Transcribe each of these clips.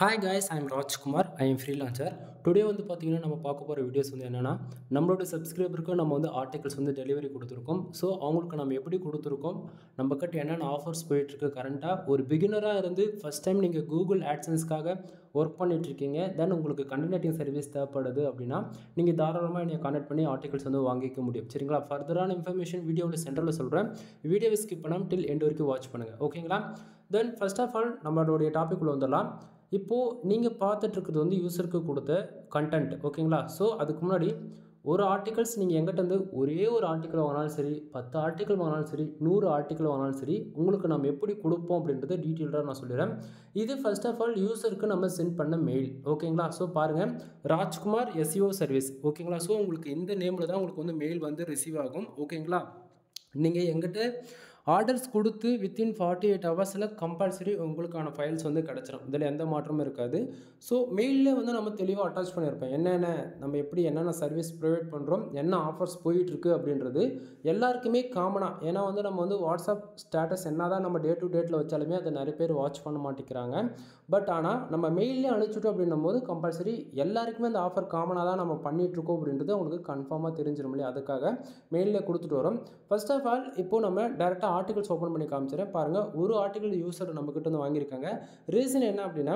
Hi guys, I am Rajkumar. I am freelancer. Today வந்து பார்த்தீங்கன்னா நம்ம பார்க்க போகிற வீடியோஸ் வந்து என்னென்னா நம்மளோட சப்ஸ்கிரைபருக்கு நம்ம வந்து ஆர்டிகல்ஸ் வந்து டெலிவரி கொடுத்துருக்கோம். ஸோ அவங்களுக்கு நம்ம எப்படி கொடுத்துருக்கோம், நம்ம கிட்ட என்னென்ன ஆஃபர்ஸ் போயிட்டுருக்கு கரண்ட்டாக. ஒரு பிகினராக இருந்து ஃபஸ்ட் டைம் நீங்கள் கூகுள் ஆட்சன்ஸ்க்காக ஒர்க் பண்ணிகிட்ருக்கீங்க, தென் உங்களுக்கு கண்டென்ட் ரைட்டிங் சர்வீஸ் தேவைப்படுது அப்படின்னா நீங்கள் தாராளமாக என்னை கான்டெக்ட் பண்ணி ஆர்டிகல்ஸ் வந்து வாங்கிக்க முடியும். சரிங்களா? ஃபர்தரான இன்ஃபர்மேஷன் வீடியோவில் சென்டரில் சொல்கிறேன். வீடியோவை ஸ்கிப் பண்ணாமல் டில் எண்ட் வரைக்கும் வாட்ச் பண்ணுங்கள். ஓகேங்களா? தென் ஃபர்ஸ்ட் ஆஃப் ஆல் நம்மளுடைய டாபிக் உள்ள வந்துடலாம். இப்போது நீங்கள் பார்த்துட்ருக்குறது வந்து யூஸருக்கு கொடுத்த கண்டென்ட். ஓகேங்களா? ஸோ அதுக்கு முன்னாடி ஒரு ஆர்டிகல்ஸ் நீங்கள் எங்கிட்ட வந்து ஒரே ஒரு ஆர்டிக்கல் வாங்கினாலும் சரி, 10 ஆர்டிக்கல் வாங்கினாலும் சரி, 100 ஆர்டிக்கல் வாங்கினாலும் சரி, உங்களுக்கு நம்ம எப்படி கொடுப்போம் அப்படின்றத டீட்டெயில்டாக நான் சொல்லிடுறேன். இது ஃபர்ஸ்ட் ஆஃப் ஆல் யூஸருக்கு நம்ம சென்ட் பண்ண மெயில். ஓகேங்களா? ஸோ பாருங்கள், ராஜ்குமார் எஸ்இஓ சர்வீஸ். ஓகேங்களா? ஸோ உங்களுக்கு இந்த நேமில் தான் உங்களுக்கு வந்து மெயில் வந்து ரிசீவ் ஆகும். ஓகேங்களா? நீங்கள் எங்கிட்ட ஆர்டர்ஸ் கொடுத்து வித்தின் 48 ஹவர்ஸில் கம்பல்சரி உங்களுக்கான ஃபைல்ஸ் வந்து கிடச்சிடும். இதில் எந்த மாற்றமும் இருக்காது. ஸோ மெயிலில் வந்து நம்ம தெளிவாக அட்டாச் பண்ணியிருப்பேன். நம்ம எப்படி என்னென்ன சர்வீஸ் ப்ரொவைட் பண்ணுறோம், என்ன ஆஃபர்ஸ் போயிட்டுருக்கு அப்படின்றது எல்லாருக்குமே காமனாக. ஏன்னா வந்து நம்ம வந்து வாட்ஸ்அப் ஸ்டேட்டஸ் என்ன தான் நம்ம டே டு டேட்டில் வச்சாலுமே அதை நிறைய பேர் வாட்ச் பண்ண மாட்டேங்கிறாங்க. பட் ஆனால் நம்ம மெயிலே அனுப்பிச்சுட்டோம் அப்படின்னும் போது கம்பல்சரி எல்லாருக்குமே அந்த ஆஃபர் காமனாக தான் நம்ம பண்ணிகிட்ருக்கோம் அப்படின்றது அவங்களுக்கு கன்ஃபார்மாக தெரிஞ்சிடும் இல்லையா? அதுக்காக மெயிலில் கொடுத்துட்டு வரோம். ஃபர்ஸ்ட் ஆஃப் ஆல் இப்போது நம்ம டேரெக்டாக ஆர்டிகல்ஸ் ஓப்பன் பண்ணி காமிச்சிடறேன். பாருங்கள், ஒரு ஆர்டிகல் யூஸர் நம்மக்கிட்ட வந்து வாங்கியிருக்காங்க. ரீசன் என்ன அப்படின்னா,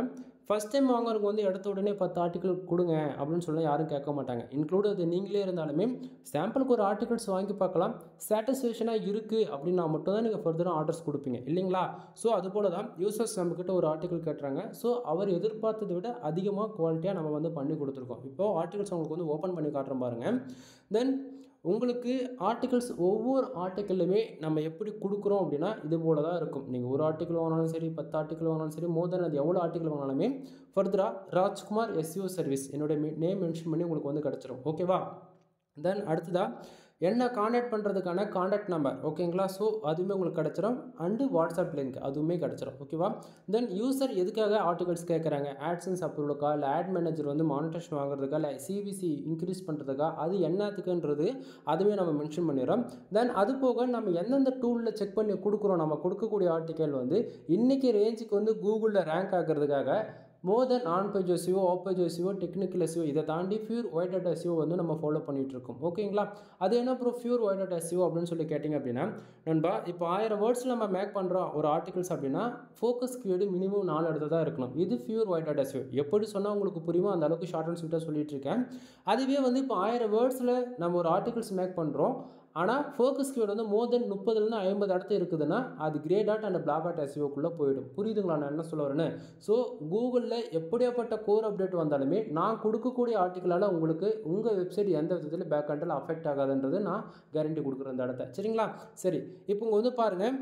ஃபஸ்ட் டைம் வாங்குறவங்க வந்து எடுத்த உடனே 10 ஆர்டிக்கல் கொடுங்க அப்படின்னு சொல்லி யாரும் கேட்க மாட்டாங்க. இன்க்ளூட் அது நீங்களே இருந்தாலுமே சாம்பிளுக்கு ஒரு ஆர்டிகல்ஸ் வாங்கி பார்க்கலாம். சாட்டிஸ்ஃபேக்ஷனாக இருக்குது அப்படின்னா மட்டும் தான் நீங்கள் ஃபர்தராக ஆர்டர்ஸ் கொடுப்பீங்க இல்லைங்களா? ஸோ அதுபோல் தான் யூசர்ஸ் நம்மக்கிட்ட ஒரு ஆர்டிக்கல் கேட்டுறாங்க. ஸோ அவர் எதிர்பார்த்ததை விட அதிகமாக குவாலிட்டியாக நம்ம வந்து பண்ணி கொடுத்துருக்கோம். இப்போது ஆர்டிகல்ஸ் அவங்களுக்கு வந்து ஓப்பன் பண்ணி காட்டுறோம் பாருங்கள். தென் உங்களுக்கு ஆர்டிகல்ஸ் ஒவ்வொரு ஆர்டிக்கல்லுமே நம்ம எப்படி கொடுக்குறோம் அப்படின்னா இது போல தான் இருக்கும். நீங்கள் ஒரு ஆர்டிக்கல் வாங்கினாலும் சரி, 10 ஆர்டிக்கல் வாங்கினாலும் சரி, மோர் தென் அது எவ்வளோ ஆர்டிக்கல் வாங்கினாலுமே ஃபர்தராக ராஜ்குமார் எஸ்இஓ சர்வீஸ் என்னோட நேம் மென்ஷன் பண்ணி உங்களுக்கு வந்து கிடச்சிரும். ஓகேவா? தென் அடுத்ததாக என்ன கான்டாக்ட் பண்ணுறதுக்கான கான்டாக்ட் நம்பர். ஓகேங்களா? ஸோ அதுவுமே உங்களுக்கு கிடச்சிரும். அண்டு வாட்ஸ்அப் லிங்க் அதுவுமே கிடச்சிரும். ஓகேவா? தென் யூசர் எதுக்காக ஆர்டிகல்ஸ் கேட்குறாங்க, ஆட்சன்ஸ் அப்ரூவலுக்கா, இல்லை ஆட் மேனேஜர் வந்து மானிட்டேஷன் வாங்குறதுக்கா, இல்லை சிவிசி இன்க்ரீஸ் பண்ணுறதுக்கா, அது என்னத்துக்குன்றது அதுவே நம்ம மென்ஷன் பண்ணிடுறோம். தென் அது போக நம்ம எந்தெந்த டூலில் செக் பண்ணி கொடுக்குறோம், நம்ம கொடுக்கக்கூடிய ஆர்டிக்கல் வந்து இன்றைக்கி ரேஞ்சுக்கு வந்து கூகுளில் ரேங்க் ஆகிறதுக்காக more than on page SEO, off page SEO, technical SEO, இதை தாண்டி பியூர் ஒயிட் டேட்டா எஸ்இஓ வந்து நம்ம ஃபாலோ பண்ணிகிட்டு இருக்கோம். ஓகேங்களா? அது என்ன bro pure white data SEO அப்படின்னு சொல்லி கேட்டிங்க அப்படின்னா, நண்பா இப்போ 1000 வேர்ட்ஸில் நம்ம மேக் பண்ணுறோம் ஒரு ஆர்டிகல்ஸ் அப்படின்னா ஃபோக்கஸ் கீவேர்டு மினிமம் 4 இடத்துல தான் இருக்கணும். இது பியூர் ஒயிட் டேட்டா எஸ்இஓ. எப்படி சொன்னால் உங்களுக்கு புரியுமோ அந்த அளவுக்கு ஷார்ட் அண்ட் ஸ்வீட்டாக சொல்லிட்டு இருக்கேன். அதுவே வந்து இப்போ 1000 வேர்ட்ஸில் நம்ம ஒரு ஆர்டிகல்ஸ் மேக் பண்ணுறோம், ஆனால் ஃபோக்கஸ் கீவேர்டு வந்து மோர் தென் 30லேருந்து 50 இடத்துல இருக்குதுன்னா அது grey dot and black dot எஸ்இஓக்குள்ளே போயிடும். புரியுதுங்களா நான் என்ன சொல்ல வரேன்னு? ஸோ கூகுளில் எப்படியாப்பட்ட கோர் அப்டேட் வந்தாலுமே நான் கொடுக்கக்கூடிய ஆர்டிக்கலால் உங்களுக்கு உங்கள் வெப்சைட் எந்த விதத்தில் பேக் ஹண்டில் அஃபெக்ட் ஆகாதுன்றது நான் கேரண்டி கொடுக்குறேன் இந்த இடத்த. சரிங்களா? சரி, இப்போ இங்கே வந்து பாருங்கள்,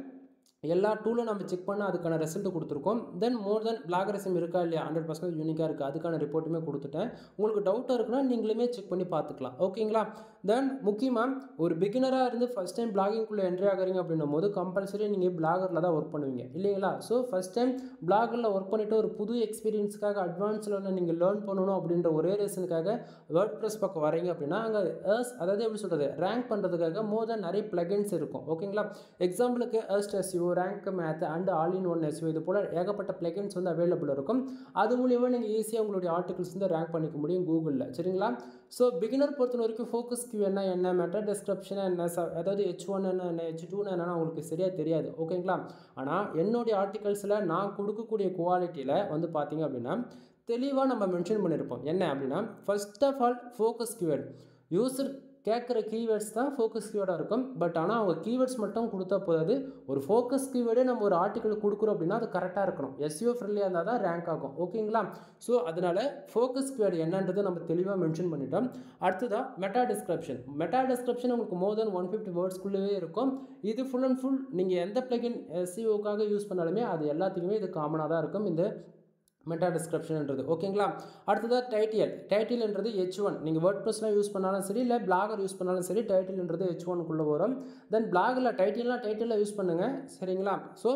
எல்லா டூலும் நம்ம செக் பண்ணால் அதுக்கான ரிசல்ட் கொடுத்துருக்கோம். தென் மோர் தென் பிளாகரிசம் இருக்கா இல்லையா, 100% யூனிக்காக இருக்குது, அதுக்கான ரிப்போர்ட்டுமே கொடுத்துட்டேன். உங்களுக்கு டவுட்டாக இருக்குன்னா நீங்களுமே செக் பண்ணி பார்த்துக்கலாம். ஓகேங்களா? தென் முக்கியமாக ஒரு பிகினராக இருந்து ஃபஸ்ட் டைம் பிளாகிங்குள்ளே என்ட்ரி ஆகிறீங்க அப்படின்னும் போது கம்பல்சரி நீங்கள் பிளாகரில் தான் ஒர்க் பண்ணுவீங்க இல்லைங்களா? ஸோ ஃபஸ்ட் டைம் பிளாகரில் ஒர்க் பண்ணிவிட்டு ஒரு புது எக்ஸ்பீரியன்ஸுக்காக அட்வான்ஸில் நீங்கள் லேர்ன் பண்ணணும் அப்படின்ற ஒரே ரீசனுக்காக வேர்ட் ப்ரெஸ் பக்கம் வரீங்க அப்படின்னா அங்கே அதாவது எப்படி சொல்கிறது, ரேங்க் பண்ணுறதுக்காக மோர் தென் நிறைய பிளகின்ஸ் இருக்கும். ஓகேங்களா? எக்ஸாம்பிளுக்கு SEO, rank math and all in one SEO, இது போல் ஏகப்பட்ட பிளகின்ஸ் வந்து அவைலபிள் இருக்கும். அது மூலியமாக நீங்கள் ஈஸியாக உங்களுடைய ஆர்டிகல்ஸ் வந்து ரேங்க் பண்ணிக்க முடியும் கூகுளில். சரிங்களா? ஸோ பிகினர் பொறுத்த வரைக்கும் ஃபோக்கஸ் கியூ என்ன மெட்டா டிஸ்கிரிப்ஷன் என்ன, அதாவது H1 என்ன H2 என்னன்னா உங்களுக்கு சரியாக தெரியாது. ஓகேங்களா? ஆனால் என்னுடைய ஆர்டிகல்ஸில் நான் கொடுக்கக்கூடிய குவாலிட்டியில் வந்து பார்த்தீங்க அப்படின்னா தெளிவாக நம்ம மென்ஷன் பண்ணியிருப்போம். என்ன அப்படின்னா, first of all focus keyword user கேட்குற கீவேர்ட்ஸ் தான் ஃபோக்கஸ் கீவேர்டாக இருக்கும். பட் ஆனால் அவங்க கீவேர்ட்ஸ் மட்டும் கொடுத்தா போதாது. ஒரு ஃபோக்கஸ் கீவேர்டே நம்ம ஒரு ஆர்டிக்கல் கொடுக்குறோம் அப்படின்னா அது கரெக்டாக இருக்கணும். எஸ்இஓ ஃப்ரெண்ட்லியாக இருந்தால் தான் ரேங்க் ஆகும். ஓகேங்களா? ஸோ அதனால் ஃபோக்கஸ் கீவேர்டு என்னன்றது நம்ம தெளிவாக மென்ஷன் பண்ணிட்டோம். அடுத்ததாக மெட்டா டிஸ்கிரிப்ஷன் உங்களுக்கு மோர் தென் 150 வேர்ட்ஸ்குள்ளேயே இருக்கும். இது ஃபுல் அண்ட் ஃபுல் நீங்கள் எந்த பிளகின் எஸ்இஓக்காக யூஸ் பண்ணாலுமே அது எல்லாத்துக்குமே இது காமனாக தான் இருக்கும், இந்த மெட்டா டிஸ்கிரிப்ஷன்ன்றது. ஓகேங்களா? அடுத்ததாக டைட்டில்ன்றது H1. நீங்கள் வேர்ட் ப்ரெஸ்லாம் யூஸ் பண்ணாலும் சரி, இல்லை பிளாகர் யூஸ் பண்ணாலும் சரி, டைட்டில்ன்றது H1க்குள்ளே வரும். தென் பிளாகில் டைட்டிலில் யூஸ் பண்ணுங்கள். சரிங்களா? ஸோ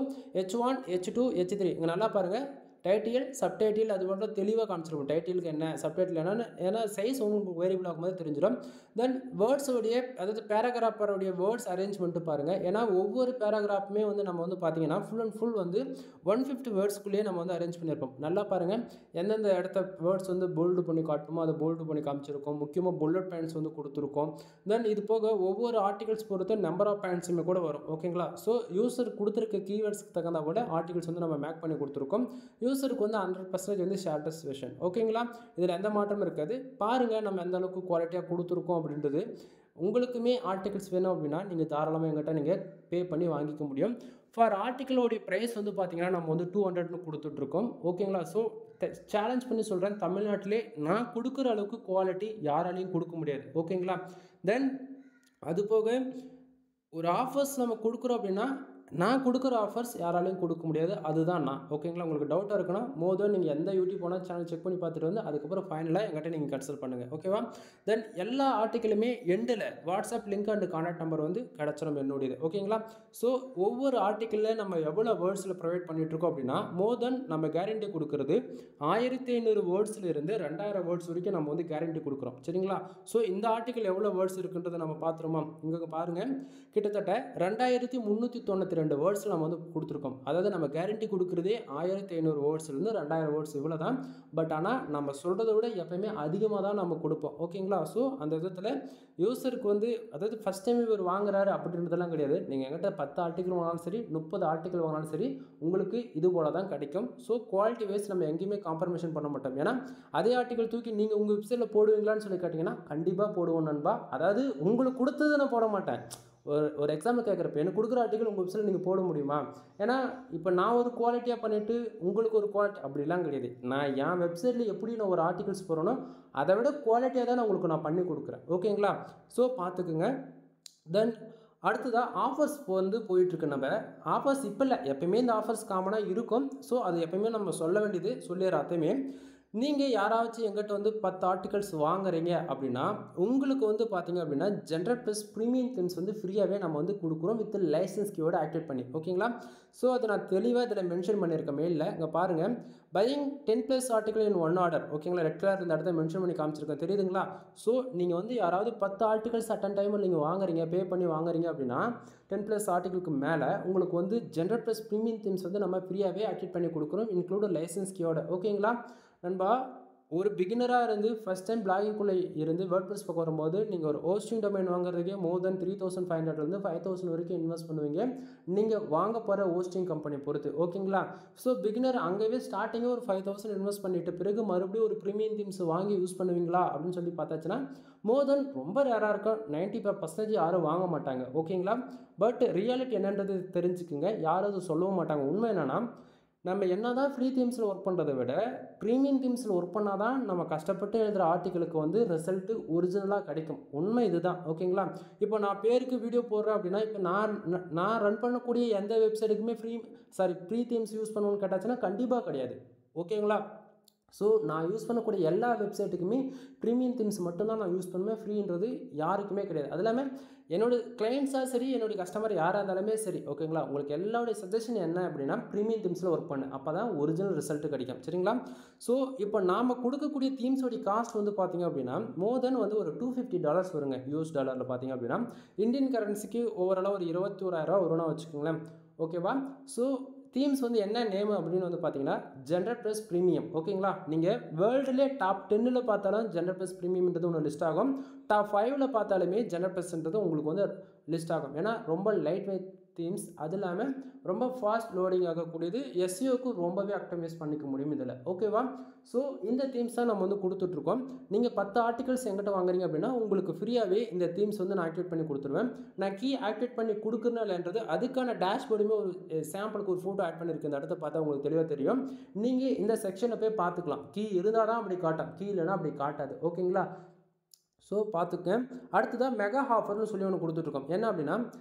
H1, H2, H3 இங்கே நல்லா பாருங்கள். டைட்டில் சப்டைட்டில் அது போன்ற தெளிவாக காமிச்சிருக்கும் டைட்டிலுக்கு என்ன சப்டைட்டில் என்னன்னு. ஏன்னா சைஸ் உங்களுக்கு வேரியபிள் ஆகும்போது தெரிஞ்சிடும். தென் வேர்ட்ஸோடைய அதாவது பேராகிராஃபருடைய வேர்ட்ஸ் அரேஞ்ச்மெண்ட்டு பாருங்கள். ஏன்னா ஒவ்வொரு பேராகிராஃபுமே வந்து நம்ம வந்து பார்த்தீங்கன்னா ஃபுல் அண்ட் ஃபுல் வந்து 150 வேர்ட்ஸ்க்குள்ளேயே நம்ம வந்து அரேஞ்ச் பண்ணியிருப்போம். நல்லா பாருங்கள், எந்தெந்த இடத்த வேர்ட்ஸ் வந்து போல்டு பண்ணி காட்டணுமோ அதை போல்டு பண்ணி காமிச்சிருக்கோம். முக்கியமாக புல்லட் பாயிண்ட்ஸ் வந்து கொடுத்துருக்கோம். தென் இது போக ஒவ்வொரு ஆர்டிகல்ஸ் பொறுத்து நம்பர் ஆஃப் பாயிண்ட்ஸுமே கூட வரும். ஓகேங்களா? ஸோ யூசர் கொடுத்துருக்க கீவேர்ட்ஸ்க்கு தகுந்த கூட ஆர்டிகல்ஸ் வந்து நம்ம மேக் பண்ணி கொடுத்துருக்கோம். யூசருக்கு வந்து 100% வந்து ஷார்ட்டஸ்ட் வெர்ஷன். ஓகேங்களா? இதில் எந்த மாற்றமும் இருக்காது. பாருங்கள் நம்ம எந்த அளவுக்கு குவாலிட்டியாக கொடுத்துருக்கோம் அப்படின்றது. உங்களுக்குமே ஆர்டிகல்ஸ் வேணும் அப்படின்னா நீங்கள் தாராளமாக எங்கிட்ட நீங்கள் பே பண்ணி வாங்கிக்க முடியும். ஃபார் ஆர்டிக்கலோடைய ப்ரைஸ் வந்து பார்த்தீங்கன்னா நம்ம வந்து 200ன்னு கொடுத்துட்ருக்கோம். ஓகேங்களா? ஸோ சேலஞ்ச் பண்ணி சொல்கிறேன், தமிழ்நாட்டிலே நான் கொடுக்குற அளவுக்கு குவாலிட்டி யாராலையும் கொடுக்க முடியாது. ஓகேங்களா? தென் அது போக ஒரு ஆஃபர்ஸ் நம்ம கொடுக்குறோம் அப்படின்னா நான் கொடுக்குற ஆஃபர்ஸ் யாராலையும் கொடுக்க முடியாது. அதுதான் நான். ஓகேங்களா? உங்களுக்கு டவுட்டாக இருக்குன்னா மோதல் நீங்கள் எந்த யூடியூப் போனால் சேனல் செக் பண்ணி பார்த்துட்டு வந்து அதுக்கப்புறம் ஃபைனலாக எங்கிட்ட நீங்கள் கன்சல்ட் பண்ணுங்கள். ஓகேவா? தென் எல்லா ஆர்டிக்கலுமே எண்டில் WhatsApp link and contact number வந்து கிடச்சிடும் என்னுடையது. ஓகேங்களா? ஸோ ஒவ்வொரு ஆர்டிக்கலில் நம்ம எவ்வளோ வேர்ட்ஸில் ப்ரொவைட் பண்ணிகிட்ருக்கோம் அப்படின்னா நம்ம கேரண்டி கொடுக்குறது 1500 வேர்ட்ஸ்லேருந்து 2000 வேர்ட்ஸ் வரைக்கும் நம்ம வந்து கேரண்டி கொடுக்குறோம். சரிங்களா? ஸோ இந்த ஆர்டிக்கல் எவ்வளோ வேர்ட்ஸ் இருக்குன்றதை நம்ம பார்த்துருமா? இங்கே பாருங்கள், கிட்டத்தட்ட 2392 வேர்ட்ஸில் நம்ம வந்து கொடுத்துருக்கோம். அதாவது நம்ம கேரண்டி கொடுக்குறதே 1500 வேர்ட்ஸ்லேருந்து 2000 வேர்ட்ஸ் இவ்வளோ தான். பட் ஆனால் நம்ம சொல்கிறத விட எப்பயுமே அதிகமாக தான் நம்ம கொடுப்போம். ஓகேங்களா? ஸோ அந்த விதத்தில் யூசருக்கு வந்து அதாவது ஃபஸ்ட் டைம் இவர் வாங்குறாரு அப்படின்றதெல்லாம் கிடையாது. நீங்கள் எங்கிட்ட 10 ஆர்டிக்கல் வாங்கினாலும் சரி 30 ஆர்டிக்கல் வாங்கினாலும் சரி உங்களுக்கு இது போல தான் கிடைக்கும். ஸோ குவாலிட்டி வைஸ் நம்ம எங்கேயுமே காம்ப்ரமைஷன் பண்ண மாட்டோம். ஏன்னா அதே ஆர்டிக்கல் தூக்கி நீங்கள் உங்கள் வெப்சைட்டில் போடுவீங்களான்னு சொல்லி கேட்டிங்கன்னா கண்டிப்பாக போடுவோம் நண்பா. அதாவது உங்களுக்கு கொடுத்தது நான் போட மாட்டேன். ஒரு எக்ஸாம்பிள் கேட்குறப்ப எனக்கு கொடுக்குற ஆர்டிக்கல் உங்கள் வெப்சைட்டில் நீங்கள் போட முடியுமா? ஏன்னா இப்போ நான் ஒரு குவாலிட்டியாக பண்ணிவிட்டு உங்களுக்கு ஒரு குவாலிட்டி அப்படிலாம் கிடையாது. நான் என் வெப்சைட்டில் எப்படி நான் ஒரு ஆர்டிகல்ஸ் போகிறேனோ அதை விட குவாலிட்டியாக தான் உங்களுக்கு நான் பண்ணி கொடுக்குறேன். ஓகேங்களா? ஸோ பார்த்துக்குங்க. தென் அடுத்ததாக ஆஃபர்ஸ் வந்து போயிட்டுருக்கு. நம்ம ஆஃபர்ஸ் இப்போ இல்லை, எப்பயுமே இந்த ஆஃபர்ஸ் காமனாக இருக்கும். ஸோ அது எப்பயுமே நம்ம சொல்ல வேண்டியது சொல்லிடுற அத்தையுமே. நீங்கள் யாராச்சும் எங்கிட்ட வந்து 10 ஆர்டிகல்ஸ் வாங்குறீங்க அப்படின்னா உங்களுக்கு வந்து பார்த்தீங்க அப்படின்னா ஜென்ரல் ப்ளஸ் ப்ரீமியம் தீம்ஸ் வந்து ஃப்ரீயாகவே நம்ம வந்து கொடுக்குறோம் வித் லைசன்ஸ் கீயோட ஆக்டிவேட் பண்ணி. ஓகேங்களா? ஸோ அதை நான் தெளிவாக இதில் மென்ஷன் பண்ணியிருக்கேன் மெயிலில். இங்கே பாருங்கள், பையிங் 10+ ஆர்டிகல் இன் 1 ஆர்டர். ஓகேங்களா? ரெட் கலர் இந்த இடத்த மென்ஷன் பண்ணி காமிச்சிருக்கேன், தெரியுதுங்களா? ஸோ நீங்கள் வந்து யாராவது 10 ஆர்டிகல்ஸ் அட்டன் டைமில் நீங்கள் வாங்குறீங்க, பே பண்ணி வாங்குறீங்க அப்படின்னா 10+ ஆர்டிகளுக்கு மேலே உங்களுக்கு வந்து ஜென்ரல் ப்ளஸ் ப்ரீமியம் தீம்ஸ் வந்து நம்ம ஃப்ரீயாகவே ஆக்டிவேட் பண்ணி கொடுக்குறோம், இன்க்ளூட் லைசன்ஸ் கீயோட. ஓகேங்களா நண்பா? ஒரு பிகினராக இருந்து ஃபஸ்ட் டைம் பிளாகிங்குள்ளே இருந்து வேர்ட்பிரஸ் பக்கம் வரும்போது நீங்கள் ஒரு ஹோஸ்டிங் டொமைன் வாங்குறதுக்கே மோர் தென் 3500 5000 வரைக்கும் இன்வெஸ்ட் பண்ணுவீங்க நீங்கள் வாங்க போகிற ஹோஸ்டிங் கம்பெனி பொறுத்து. ஓகேங்களா? ஸோ பிகினர் அங்கேயே ஸ்டார்டிங்கே ஒரு 5000 இன்வெஸ்ட் பண்ணிவிட்டு பிறகு மறுபடியும் ஒரு ப்ரீமியம் தீம்ஸ் வாங்கி யூஸ் பண்ணுவீங்களா அப்படின்னு சொல்லி பார்த்தாச்சுன்னா மோர் தென் ரொம்ப ரேராக இருக்கும். 95% யாரும் வாங்க மாட்டாங்க. ஓகேங்களா? பட் ரியாலிட்டி என்னன்றது தெரிஞ்சுக்குங்க. யாரும் அது சொல்லவும் மாட்டாங்க. உண்மை என்னென்னா நம்ம என்ன தான் ஃப்ரீ தீம்ஸில் ஒர்க் பண்ணுறதை விட ப்ரீமியம் தீம்ஸில் ஒர்க் பண்ணால் தான் நம்ம கஷ்டப்பட்டு எழுதுகிற ஆர்டிகளுக்கு வந்து ரிசல்ட்டு ஒரிஜினலாக கிடைக்கும். உண்மை இதுதான். ஓகேங்களா? இப்போ நான் பேருக்கு வீடியோ போடுறேன் அப்படின்னா இப்போ நான் ரன் பண்ணக்கூடிய எந்த வெப்சைட்டுக்குமே ஃப்ரீ தீம்ஸ் யூஸ் பண்ணணும்னு கேட்டாச்சுன்னா கண்டிப்பாக கிடையாது. ஓகேங்களா? ஸோ நான் யூஸ் பண்ணக்கூடிய எல்லா வெப்சைட்டுக்குமே ப்ரீமியம் தீம்ஸ் மட்டும்தான் நான் யூஸ் பண்ணுவேன். ஃப்ரீன்றது யாருக்குமே கிடையாது. அது இல்லாமல் என்னோடய கிளைண்ட்ஸாக சரி என்னுடைய கஸ்டமர் யாராக இருந்தாலுமே சரி. ஓகேங்களா? உங்களுக்கு எல்லாருடைய சஜஷன் என்ன அப்படின்னா ப்ரீமியம் தீம்ஸில் ஒர்க் பண்ணு, அப்போ தான் ஒரிஜினல் ரிசல்ட்டு கிடைக்கும். சரிங்களா? ஸோ இப்போ நாம் கொடுக்கக்கூடிய தீம்ஸோடைய காஸ்ட் வந்து பார்த்திங்க அப்படின்னா மோர் தென் வந்து ஒரு $250 வருங்க. US டாலரில் பார்த்திங்க அப்படின்னா இந்தியன் கரன்சிக்கு ஓவராலாக ஒரு 21,000 வரும்னா வச்சுக்கோங்களேன். ஓகேவா? ஸோ தீம்ஸ் வந்து என்ன நேம் அப்படின்னு வந்து பார்த்தீங்கன்னா ஜென்ரல் ப்ளஸ் ப்ரீமியம். ஓகேங்களா? நீங்கள் வேர்ல்டுலே டாப் 10ல் பார்த்தாலும் ஜென்ரல் ப்ளஸ் ப்ரீமியம்ன்றது ஒன்று லிஸ்ட் ஆகும். டாப் 5ல் பார்த்தாலுமே ஜென்ரல் ப்ளஸ்ன்றது உங்களுக்கு வந்து லிஸ்ட் ஆகும். ஏன்னா ரொம்ப லைட் வெயிட் தீம்ஸ், அது இல்லாமல் ரொம்ப ஃபாஸ்ட் லோடிங் ஆகக்கூடியது, எஸ்இஓக்கு ரொம்பவே ஆப்டிமைஸ் பண்ணிக்க முடியும் இதில். ஓகேவா? ஸோ இந்த தீம்ஸ் தான் நம்ம வந்து கொடுத்துட்ருக்கோம். நீங்கள் 10 ஆர்டிகல்ஸ் எங்கிட்ட வாங்குறீங்க அப்படின்னா உங்களுக்கு ஃப்ரீயாகவே இந்த தீம்ஸ் வந்து நான் ஆக்டிவேட் பண்ணி கொடுத்துருவேன். நான் கீ ஆக்டிவேட் பண்ணி கொடுக்குறேன்னா இல்லைன்றது அதுக்கான டேஷ்போர்டுமே ஒரு சாம்பிளுக்கு ஒரு ஃபோட்டோ ஆட் பண்ணியிருக்கேன். இந்த இடத்த பார்த்தா உங்களுக்கு தெளிவாக தெரியும். நீங்கள் இந்த செக்ஷனை போய் பார்த்துக்கலாம். கீ இருந்தால் தான் அப்படி காட்டும், கீ இல்லைனா அப்படி காட்டாது. ஓகேங்களா? ஸோ பார்த்துக்கேன். அடுத்ததாக மெகா ஆஃபர்னு சொல்லி ஒன்று கொடுத்துட்ருக்கோம். என்ன அப்படின்னா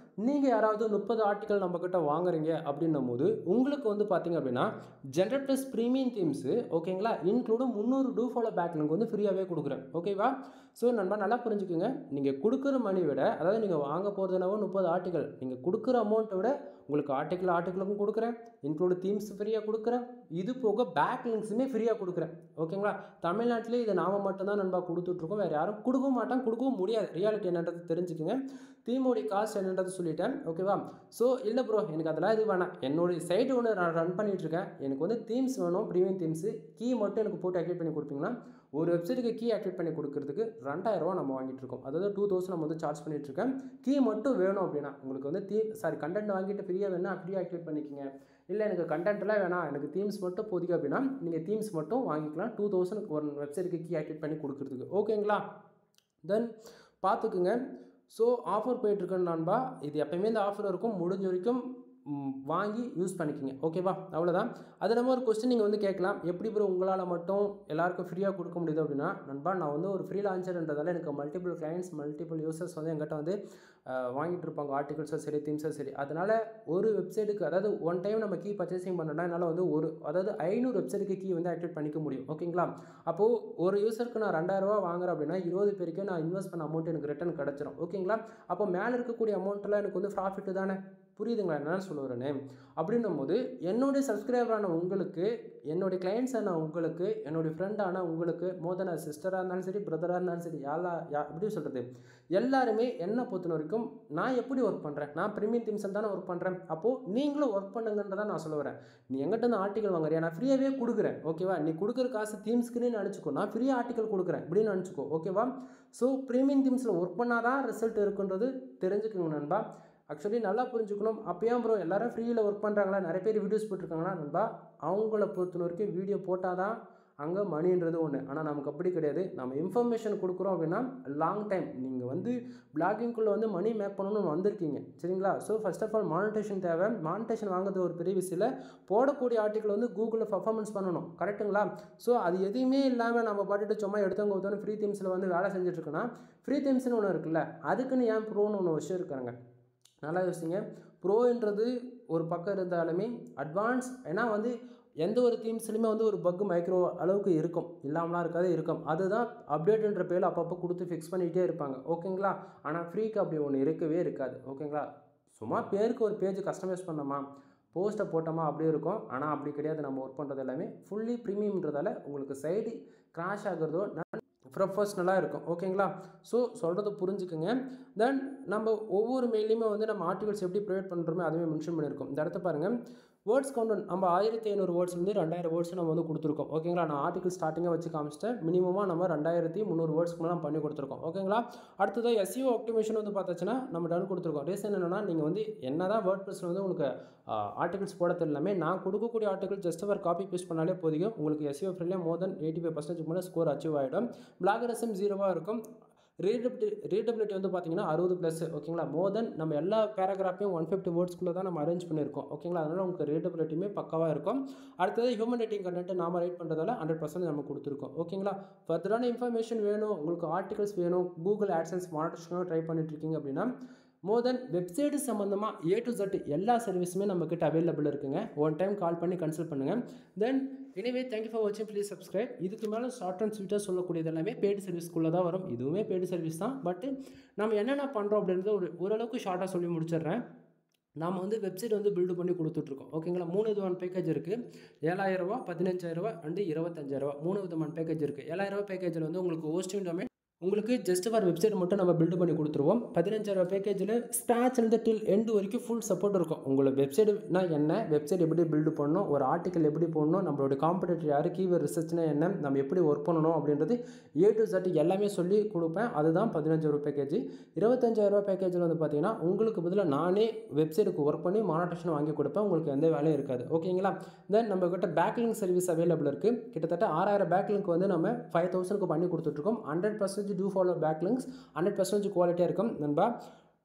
நீங்கள் யாராவது 30 ஆர்டிக்கல் நம்மக்கிட்ட வாங்குறீங்க அப்படின்னும் போது உங்களுக்கு வந்து பார்த்திங்க அப்படின்னா ஜென்ரல் ப்ளஸ் ப்ரீமியம் தீம்ஸு ஓகேங்களா இன்க்ளூடும் 300 டூ ஃபாலோ பேக்லிங்க் வந்து ஃப்ரீயாகவே கொடுக்குறேன். ஓகேவா? ஸோ நண்பா நல்லா புரிஞ்சுக்குங்க. நீங்கள் கொடுக்குற மணி விட, அதாவது நீங்கள் வாங்க போகிறதுனாவோ 30 ஆர்டிக்கல் நீங்கள் கொடுக்குற அமௌண்ட்டை விட உங்களுக்கு ஆர்டிக்கிளுக்கும் கொடுக்குறேன், இன்க்ளூட் தீம்ஸ் ஃப்ரீயாக கொடுக்குறேன், இது போக பேக் லிங்க்ஸுமே ஃப்ரீயாக கொடுக்குறேன். ஓகேங்களா? தமிழ்நாட்டிலே இதை நாம் மட்டும்தான் நண்பா கொடுத்துட்ருக்கோம், வேறு யாரும் கொடுக்கவும் மாட்டாங்க, கொடுக்கவும் முடியாது. ரியாலிட்டி என்னன்றது தெரிஞ்சுக்குங்க. தீமோடைய காஸ்ட் என்னன்றது சொல்லிட்டேன். ஓகேவா? ஸோ இல்லை ப்ரோ எனக்கு அதெல்லாம் இது வேணாம், என்னுடைய சைடு ஒன்று நான் ரன் பண்ணிகிட்ருக்கேன், எனக்கு வந்து தீம்ஸ் வேணும், ப்ரீமியம் தீம்ஸு, கீ மட்டும் எனக்கு போட்டு ஆக்டிவேட் பண்ணி கொடுப்பீங்கன்னா ஒரு வெப்சைட்டுக்கு கீ ஆக்டிவேட் பண்ணி கொடுக்கறதுக்கு 2000 நம்ம வாங்கிட்டு இருக்கோம். அதாவது 2000 நம்ம வந்து சார்ஜ் பண்ணிட்டு இருக்கேன். கீ மட்டும் வேணும் அப்படின்னா உங்களுக்கு வந்து கண்டென்ட் வாங்கிட்டு ஃப்ரீயாக வேணும்னா ஃப்ரீயாக ஆக்டிவேட் பண்ணிக்கோங்க. இல்லை எனக்கு கண்டென்ட்லாம் வேணாம், எனக்கு தீம்ஸ் மட்டும் போதிக்கும் அப்படின்னா நீங்கள் தீம்ஸ் மட்டும் வாங்கிக்கலாம். 2000 ஒரு வெப்சைட்டுக்கு கீ ஆக்டிவேட் பண்ணி கொடுக்குறதுக்கு. ஓகேங்களா? தென் பார்த்துக்குங்க. ஸோ ஆஃபர் போயிட்டுருக்குன்னு நண்பா, இது எப்போயுமே இந்த ஆஃபர் இருக்கும், முடிஞ்ச வரைக்கும் வாங்கி யூஸ் பண்ணிக்கிங்க. ஓகேவா? அவ்வளோதான். அது நம்ம ஒரு கொஸ்டின் நீங்கள் வந்து கேட்கலாம், எப்படி ப்ரோ உங்களால் மட்டும் எல்லாருக்கும் ஃப்ரீயாக கொடுக்க முடியுது அப்படின்னா, நண்பா நான் வந்து ஒரு ஃப்ரீ லான்ச்சர்ன்றதால எனக்கு மல்டிபிள் கிளைண்ட்ஸ், மல்டிபிள் யூசர்ஸ் வந்து எங்கிட்ட வந்து வாங்கிட்டு இருப்பாங்க, ஆர்டிகல்ஸும் சரி, தீம்ஸும் சரி. அதனால் ஒரு வெப்சைட்டுக்கு, அதாவது ஒன் டைம் நம்ம கீ பர்ச்சேசிங் பண்ணோன்னா என்னால் வந்து 500 வெப்சைட்டுக்கு கீ வந்து ஆக்டிவேட் பண்ணிக்க முடியும். ஓகேங்களா? அப்போது ஒரு யூசருக்கு நான் 2000 வாங்குறேன் அப்படின்னா 20 பேருக்கு நான் இன்வெஸ்ட் பண்ண அமௌண்ட் எனக்கு ரிட்டர்ன் கிடச்சிரும். ஓகேங்களா? அப்போ மேலே இருக்கக்கூடிய அமௌண்ட்டெலாம் எனக்கு வந்து ப்ராஃபிட்டு தானே. புரியுதுங்களா என்ன சொல்ல வரேன்னு? அப்படின்னும் போது என்னுடைய சப்ஸ்கிரைபரான உங்களுக்கு, என்னுடைய கிளைண்ட்ஸான உங்களுக்கு, என்னுடைய ஃப்ரெண்டான உங்களுக்கு, மோர் தென் சிஸ்டராக இருந்தாலும் சரி, பிரதராக இருந்தாலும் சரி, எப்படி சொல்கிறது, எல்லாருமே என்னை பொறுத்த வரைக்கும் நான் எப்படி ஒர்க் பண்ணுறேன், நான் ப்ரீமியம் தீம்ஸில் தானே ஒர்க் பண்ணுறேன். அப்போது நீங்களும் ஒர்க் பண்ணுங்கன்றதான் நான் சொல்ல வரேன். நீ எங்கிட்ட வந்து ஆர்டிக்கல் வாங்குறியா, நான் ஃப்ரீயாகவே கொடுக்குறேன். ஓகேவா? நீ கொடுக்குற காசு தீம்ஸ்க்குன்னு நினச்சிக்கோ, நான் ஃப்ரீயாக ஆர்டிக்கல் கொடுக்குறேன் இப்படின்னு நினச்சிக்கோ. ஓகேவா? ஸோ ப்ரீமியம் தீம்ஸில் ஒர்க் பண்ணால் தான் ரிசல்ட் இருக்குன்றது தெரிஞ்சுக்கோங்க நண்பா. ஆக்சுவலி நல்லா புரிஞ்சுக்கணும். அப்போ ஏன் ப்ரோ எல்லாரும் ஃப்ரீயில் ஒர்க் பண்ணுறாங்களா, நிறைய பேர் வீடியோஸ் போட்டிருக்காங்களா நண்பா, அவங்கள பொறுத்த வரைக்கும் வீடியோ போட்டால் தான் அங்கே மணின்றது ஒன்று. ஆனால் நமக்கு அப்படி கிடையாது. நம்ம இன்ஃபர்மேஷன் கொடுக்குறோம் அப்படின்னா லாங் டைம் நீங்கள் வந்து பிளாகிங்குள்ளே வந்து மணி மேக் பண்ணணும்னு வந்திருக்கீங்க. சரிங்களா? So first of all monetisation தேவை. மானிட்டேஷன் வாங்குறது ஒரு பெரிய விஷயம். போடக்கூடிய ஆர்டிக்கல் வந்து கூகுளில் பர்ஃபார்மன்ஸ் பண்ணணும். கரெக்டுங்களா? ஸோ அது எதுவுமே இல்லாமல் நம்ம பாட்டுட்டு சும்மா எடுத்தவங்க ஒருத்தவங்க ஃப்ரீ தீம்ஸில் வந்து வேலை செஞ்சுட்ருக்கோன்னா, ஃப்ரீ தீம்ஸ்னு ஒன்று இருக்குல்ல, அதுக்குன்னு ஏன் ப்ரோன்னு ஒன்று விஷயம் இருக்காங்க. நல்லா யோசிங்க. ப்ரோன்றது ஒரு பக்கம் இருந்தாலுமே அட்வான்ஸ், ஏன்னா வந்து எந்த ஒரு தீம்ஸ்லையுமே வந்து ஒரு பக் மைக்ரோ அளவுக்கு இருக்கும், இல்லாமலாம் இருக்காது, இருக்கும். அதுதான் அப்டேட்டுன்ற பேரில் அப்பப்போ கொடுத்து ஃபிக்ஸ் பண்ணிகிட்டே இருப்பாங்க. ஓகேங்களா? ஆனால் ஃப்ரீக்கு அப்படி ஒன்று இருக்கவே இருக்காது. ஓகேங்களா? சும்மா பேருக்கு ஒரு பேஜ் கஸ்டமைஸ் பண்ணோமா, போஸ்ட்டை போட்டோமா அப்படியே இருக்கும். ஆனால் அப்படி கிடையாது. நம்ம ஒர்க் பண்ணுறது எல்லாமே ஃபுல்லி ப்ரீமியம்ன்றதால உங்களுக்கு சைடு கிராஷ் ஆகுறதோ ப்ரொஃபஷ்னலாக இருக்கும். ஓகேங்களா? ஸோ சொல்கிறத புரிஞ்சுக்குங்க. தென் நம்ம ஒவ்வொரு மெயிலையுமே வந்து நம்ம ஆர்டிகல்ஸ் எப்படி ப்ரொவைட் பண்ணுறோமே அதுவே மென்ஷன் பண்ணியிருக்கோம். இந்த இடத்த பாருங்கள், வேர்ட்ஸ் கவுண்ட் நம்ம 1500 வேர்ட்ஸ்லேருந்து 2000 வேர்ட்ஸ் நம்ம வந்து கொடுத்துருக்கோம். ஓகேங்களா? நான் ஆர்டிகல் ஸ்டார்டிங்காக வச்சு காமிச்சிட்டேன். மினிமமாக நம்ம 2300 வேர்ட்ஸ்க்கு மேலே பண்ணி கொடுத்துருக்கோம். ஓகேங்களா? அடுத்தது SEO ஆப்டிமேஷன் வந்து பார்த்தாச்சுன்னா நம்ம டன் கொடுத்துருக்கோம். ரீசன் என்னென்னா, நீங்கள் வந்து என்ன தான் வேர்ட் ப்ரெஸில் வந்து உங்களுக்கு ஆர்டிகல்ஸ் போட தெரியலாமே, நான் கொடுக்கக்கூடிய ஆர்டிகல் ஜஸ்ட் ஒரு காப்பி பேஸ்ட் பண்ணாலே போதும், உங்களுக்கு SEO ஃப்ரெண்ட்லியாக மோர் தென் 85% மேலே ஸ்கோர் அச்சீவ் ஆகிடும். பிளாகரிசம் 0 இருக்கும். ரீடபிலிட்டி வந்து பார்த்தீங்கன்னா 60+. ஓகேங்களா? மோர் தென் நம்ம எல்லா பேராகிராஃபையும் 150 வேர்ட்ஸ்க்குள்ளே தான் நம்ம அரேஞ்ச் பண்ணியிருக்கோம். ஓகேங்களா? அதனால் உங்களுக்கு ரீடபிலிட்டியுமே பக்காவாக இருக்கும். அடுத்தது ஹியூமன் ரைட்டிங் கண்டென்ட் நாம ரைட் பண்ணுறதால 100% நம்ம கொடுத்துருக்கோம். ஓகேங்களா? ஃபர்தரான இன்ஃபர்மேஷன் வேணும், உங்களுக்கு ஆர்டிகல்ஸ் வேணும், கூகுள் ஆட்சன்ஸ் மானிட்டேஷனும் ட்ரை பண்ணிட்டு இருக்கீங்க அப்படின்னா, மோர் தென் வெப்சைட்டு சம்மந்தமாக A to Z எல்லா சர்வீஸுமே நம்மக்கிட்ட அவைலபிள் இருக்குங்க. ஒன் டைம் கால் பண்ணி கன்சல்ட் பண்ணுங்கள். தென் எனிவே தேங்க்யூ ஃபார் வாட்சிங். Please subscribe. இதுக்கு மேலே ஷார்ட் அண்ட் ஸ்வீட்டாக சொல்லக்கூடியது எல்லாமே பெய்டு சர்வீஸ்க்குள்ளே தான் வரும். இதுவுமே பெய்டு சர்வீஸ் தான். பட் நம்ம என்னென்ன பண்ணுறோம் அப்படின்றத ஓரளவுக்கு ஷார்ட்டாக சொல்லி முடிச்சிடுறேன். நாம் வந்து வெப்சைட் வந்து பில்டு பண்ணி கொடுத்துட்ருக்கோம். ஓகேங்களா? 3 விதமான பேக்கேஜ் இருக்குது. 7000, 15000 அண்டு 25000. 3 விதமான பேக்கேஜ் இருக்குது. 7000 பேக்கேஜில் வந்து உங்களுக்கு ஹோஸ்டிங் டொமைன் உங்களுக்கு ஜஸ்ட் ஃபார் வெப்சைட் மட்டும் நம்ம பில்டு பண்ணி கொடுத்துருவோம். 15000 பேக்கேஜில் ஸ்டார்ட்லேருந்து டில் எண்டு வரைக்கும் ஃபுல் சப்போர்ட் இருக்கும். உங்களுக்கு வெப்சைட்னா என்ன, வெப்சைட் எப்படி பில்டு பண்ணணும், ஒரு ஆர்டிக்கல் எப்படி போடணும், நம்மளோட காம்படிட்டர் யார், கீவேர்ட் ரிசர்ச்னா என்ன, நம்ம எப்படி ஒர்க் பண்ணணும் அப்படின்றது A to Z எல்லாமே சொல்லி கொடுப்பேன். அதுதான் 15000 பேக்கேஜ். 25000 பேக்கேஜில் வந்து பார்த்தீங்கன்னா உங்களுக்கு பதிலாக நானே வெப்சைட்டுக்கு ஒர்க் பண்ணி மானிட்டேஷன் வாங்கி கொடுப்பேன். உங்களுக்கு எந்த வேலையும் இருக்காது. ஓகேங்களா? தென் நம்மக்கிட்ட பேக்லிங்க் சர்வீஸ் அவைலபிள் இருக்குது. கிட்டத்தட்ட 6000 பேக்லிங்க் வந்து நம்ம 5000க்கு பண்ணி கொடுத்துட்ருக்கோம். 100% do follow backlinks, 100% குவாலிட்டியாக இருக்கும் நண்பா.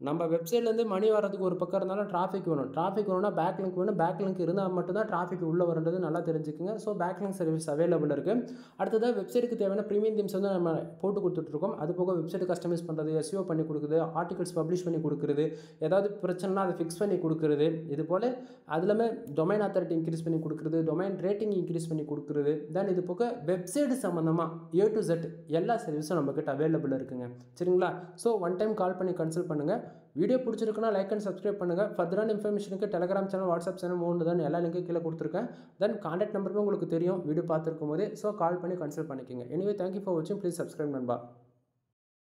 நம்ம வெப்சைட்லேருந்து மணி வரதுக்கு ஒரு பக்கம் இருந்தாலும் டிராஃபிக் வேணும். டிராஃபிக் வேணும்னா பேக்லிங்க் வேணும். பேக்லிங்க் இருந்தால் மட்டும்தான் டிராஃபிக் உள்ளே வரது நல்லா தெரிஞ்சுக்குங்க. ஸோ பேக்லிங்க் சர்வீஸ் அவைலபிள் இருக்குது. அடுத்ததாக வெப்சைட்டுக்கு தேவையான ப்ரீமியம் தீம்ஸ் வந்து நம்ம போட்டு கொடுத்துட்ருக்கோம். அது போக வெப்சைட் கஸ்டமைஸ் பண்ணுறது, SEO பண்ணி கொடுக்குறது, ஆர்டிகல்ஸ் பப்ளிஷ் பண்ணி கொடுக்குறது, ஏதாவது பிரச்சனைனா அதை ஃபிக்ஸ் பண்ணி கொடுக்குறது, இது போல் அதுலேயுமே டொமைன் அத்தாரிட்டி இன்க்ரீஸ் பண்ணி கொடுக்குறது, டொமைன் ரேட்டிங் இன்க்ரீஸ் பண்ணி கொடுக்குறது. தென் இது போக வெப்சைட் சம்மந்தமாக A to Z எல்லா சர்வீஸும் நம்மக்கிட்ட அவைலபிள் இருக்குங்க. சரிங்களா? ஸோ ஒன் டைம் கால் பண்ணி கன்சல்ட் பண்ணுங்கள். வீடியோ பிடிச்சிருக்குன்னா லைக் அண்ட் சப்ஸ்கிரைப் பண்ணுங்கள். ஃபர்தரான இன்ஃபர்மேஷனுக்கு டெலகிராம் சேனல், வாட்ஸ்அப் சேனல் மூணு தான் எல்லா லிங்க்கும் கீழே கொடுத்துருக்கேன். தென் கான்டாக்ட் நம்பருமே உங்களுக்கு தெரியும் வீடியோ பார்த்துருக்கும் போதே. ஸோ கால் பண்ணி கன்சல்ட் பண்ணிக்கோங்க. எனிவே தேங்க்யூ ஃபார் வாட்சிங். ப்ளீஸ் சப்ஸ்கிரைப் நண்பா.